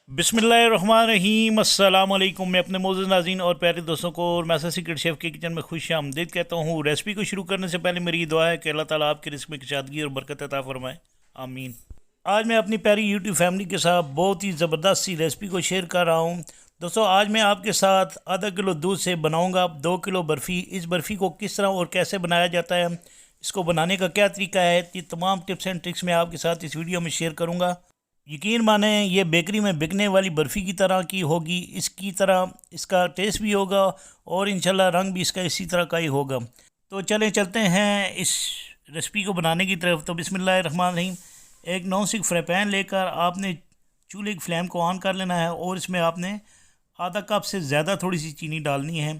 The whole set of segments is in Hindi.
बिस्मिल्लाहिर्रहमानिर्रहीम अस्सलाम वालेकुम। मैं अपने मोअज़्ज़ज़ नाज़रीन और प्यारे दोस्तों को और मैसा सीक्रेट शेफ़ के किचन में खुश आमदीद कहता हूँ। रेसिपी को शुरू करने से पहले मेरी ये दुआ है कि अल्लाह ताला आपकी रिस्क में कुशादगी और बरकत अता फरमाए, आमीन। आज मैं अपनी प्यारी यूट्यूब फैमिली के साथ बहुत ही ज़बरदस्त सी रेसिपी को शेयर कर रहा हूँ। दोस्तों, आज मैं आपके साथ आधा किलो दूध से बनाऊँगा 2 किलो बर्फ़ी। इस बर्फ़ी को किस तरह और कैसे बनाया जाता है, इसको बनाने का क्या तरीका है, ये तमाम टिप्स एंड ट्रिक्स मैं आपके साथ इस वीडियो में शेयर करूँगा। यकीन माने ये बेकरी में बिकने वाली बर्फ़ी की तरह की होगी, इसकी तरह इसका टेस्ट भी होगा और इंशाल्लाह रंग भी इसका इसी तरह का ही होगा। तो चलते हैं इस रेसिपी को बनाने की तरफ। तो बिस्मिल्लाहिर्रहमानिर्रहीम। एक नॉन स्टिक फ्राई पैन लेकर आपने चूल्हे की फ्लेम को ऑन कर लेना है और इसमें आपने आधा कप से ज़्यादा थोड़ी सी चीनी डालनी है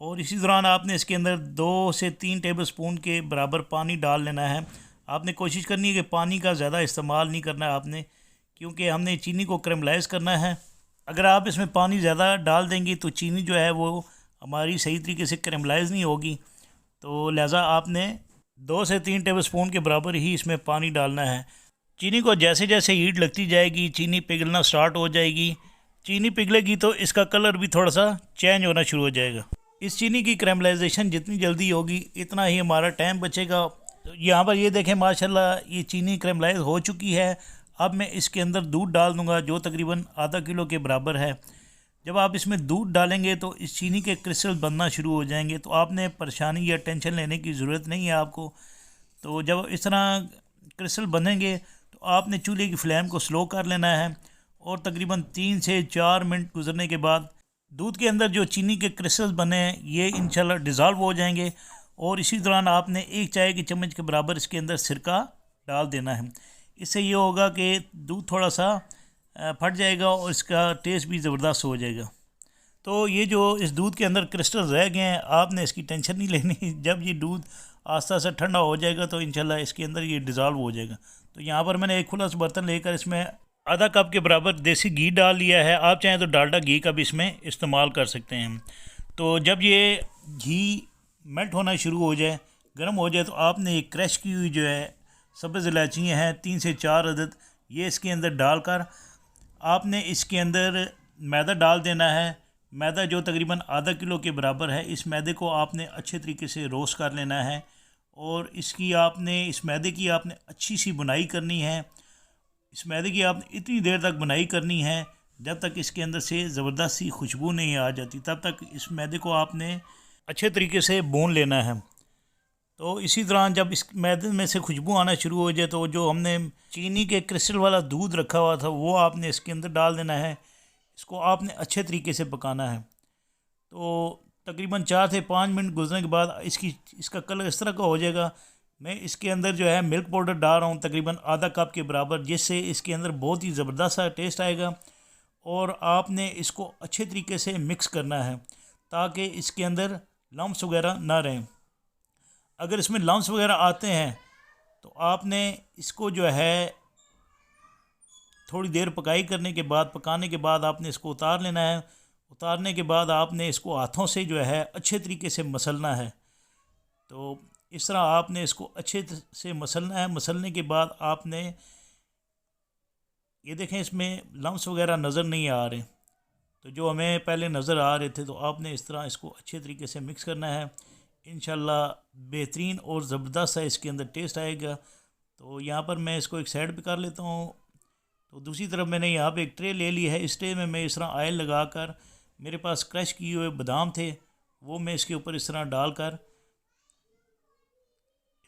और इसी दौरान आपने इसके अंदर 2 से 3 टेबल स्पून के बराबर पानी डाल लेना है। आपने कोशिश करनी है कि पानी का ज़्यादा इस्तेमाल नहीं करना है आपने, क्योंकि हमने चीनी को कैरमलाइज़ करना है। अगर आप इसमें पानी ज़्यादा डाल देंगे तो चीनी जो है वो हमारी सही तरीके से कैरमलाइज़ नहीं होगी। तो लिहाजा आपने 2 से 3 टेबल स्पून के बराबर ही इसमें पानी डालना है। चीनी को जैसे जैसे हीट लगती जाएगी चीनी पिघलना स्टार्ट हो जाएगी। चीनी पिघलेगी तो इसका कलर भी थोड़ा सा चेंज होना शुरू हो जाएगा। इस चीनी की कैरमलाइजेशन जितनी जल्दी होगी इतना ही हमारा टाइम बचेगा। तो यहाँ पर ये देखें माशाल्लाह ये चीनी कैरमलाइज हो चुकी है। अब मैं इसके अंदर दूध डाल दूंगा जो तकरीबन आधा किलो के बराबर है। जब आप इसमें दूध डालेंगे तो इस चीनी के क्रिस्टल बनना शुरू हो जाएंगे, तो आपने परेशानी या टेंशन लेने की ज़रूरत नहीं है आपको। तो जब इस तरह क्रिस्टल बनेंगे तो आपने चूल्हे की फ्लेम को स्लो कर लेना है और तकरीबन 3 से 4 मिनट गुजरने के बाद दूध के अंदर जो चीनी के क्रिस्टल बने हैं ये इंशाल्लाह डिज़ोल्व हो जाएंगे और इसी दौरान आपने 1 चाय की चम्मच के बराबर इसके अंदर सिरका डाल देना है। इससे ये होगा कि दूध थोड़ा सा फट जाएगा और इसका टेस्ट भी ज़बरदस्त हो जाएगा। तो ये जो इस दूध के अंदर क्रिस्टल रह गए हैं आपने इसकी टेंशन नहीं लेनी। जब ये दूध आस्ता आस्ता ठंडा हो जाएगा तो इंशाल्लाह इसके अंदर ये डिज़ोल्व हो जाएगा। तो यहाँ पर मैंने एक खुला सा बर्तन लेकर इसमें आधा कप के बराबर देसी घी डाल लिया है। आप चाहें तो डालडा घी का भी इसमें इस्तेमाल कर सकते हैं। तो जब ये घी मेल्ट होना शुरू हो जाए, गर्म हो जाए, तो आपने एक क्रश की हुई जो है सब्ज़ इलायचियाँ हैं 3 से 4 अदद, ये इसके अंदर डालकर आपने इसके अंदर मैदा डाल देना है। मैदा जो तकरीबन आधा किलो के बराबर है, इस मैदे को आपने अच्छे तरीके से रोस्ट कर लेना है और इस मैदे की आपने अच्छी सी बुनाई करनी है। इस मैदे की आपने इतनी देर तक बुनाई करनी है जब तक इसके अंदर से ज़बरदस्त सी खुशबू नहीं आ जाती, तब तक इस मैदे को आपने अच्छे तरीके से भून लेना है। तो इसी दौरान जब इस मैदे में से खुशबू आना शुरू हो जाए तो जो हमने चीनी के क्रिस्टल वाला दूध रखा हुआ था वो आपने इसके अंदर डाल देना है। इसको आपने अच्छे तरीके से पकाना है। तो तकरीबन 4 से 5 मिनट गुजरने के बाद इसका कलर इस तरह का हो जाएगा। मैं इसके अंदर जो है मिल्क पाउडर डाल रहा हूँ तकरीबन आधा कप के बराबर, जिससे इसके अंदर बहुत ही ज़बरदस्त सा टेस्ट आएगा। और आपने इसको अच्छे तरीके से मिक्स करना है ताकि इसके अंदर लम्स वगैरह ना रहें। अगर इसमें लम्स वगैरह आते हैं तो आपने इसको जो है थोड़ी देर पकाने के बाद आपने इसको उतार लेना है। उतारने के बाद आपने इसको हाथों से जो है अच्छे तरीके से मसलना है। तो इस तरह आपने इसको अच्छे से मसलना है। मसलने के बाद आपने ये देखें इसमें लम्स वगैरह नज़र नहीं आ रहे, तो जो हमें पहले नज़र आ रहे थे, तो आपने इस तरह इसको अच्छे तरीके से मिक्स करना है। इंशाल्लाह बेहतरीन और ज़बरदस्त है इसके अंदर टेस्ट आएगा। तो यहाँ पर मैं इसको एक साइड पे कर लेता हूँ। तो दूसरी तरफ मैंने यहाँ पे एक ट्रे ले ली है। इस ट्रे में मैं इस तरह ऑयल लगाकर, मेरे पास क्रश किए हुए बादाम थे वो मैं इसके ऊपर इस तरह डालकर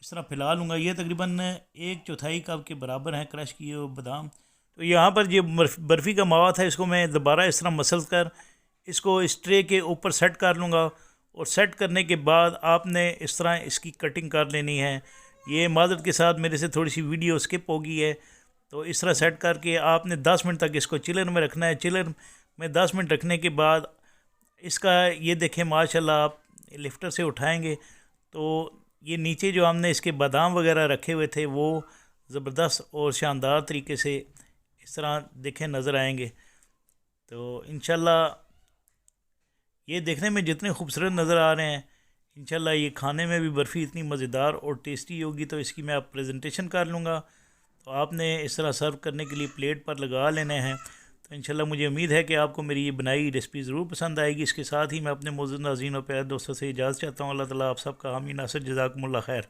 इस तरह फैला लूँगा। ये तकरीबन 1/4 कप के बराबर हैं क्रश किए हुए बादाम। तो यहाँ पर ये बर्फ़ी का मावा था, इसको मैं दोबारा इस तरह मसल कर इसको इस ट्रे के ऊपर सेट कर लूँगा। और सेट करने के बाद आपने इस तरह इसकी कटिंग कर लेनी है। ये माज़रत के साथ मेरे से थोड़ी सी वीडियो स्किप हो गई है। तो इस तरह सेट करके आपने 10 मिनट तक इसको चिलर में रखना है। चिलर में 10 मिनट रखने के बाद इसका ये देखें माशाल्लाह, आप लिफ्टर से उठाएंगे तो ये नीचे जो हमने इसके बादाम वगैरह रखे हुए थे वो ज़बरदस्त और शानदार तरीके से इस तरह देखें नज़र आएंगे। तो इंशाल्लाह ये देखने में जितने खूबसूरत नज़र आ रहे हैं, इंशाल्लाह ये खाने में भी बर्फ़ी इतनी मज़ेदार और टेस्टी होगी। तो इसकी मैं आप प्रेजेंटेशन कर लूँगा। तो आपने इस तरह सर्व करने के लिए प्लेट पर लगा लेने हैं। तो इंशाल्लाह मुझे उम्मीद है कि आपको मेरी ये बनाई रेसिपी ज़रूर पसंद आएगी। इसके साथ ही मैं अपने मौजूद नाज़रीन और प्यारे दोस्तों से इजाज़त चाहता हूँ। अल्लाह ताला आप सबका हामी नासिर, जज़ाकुमुल्लाह खैर।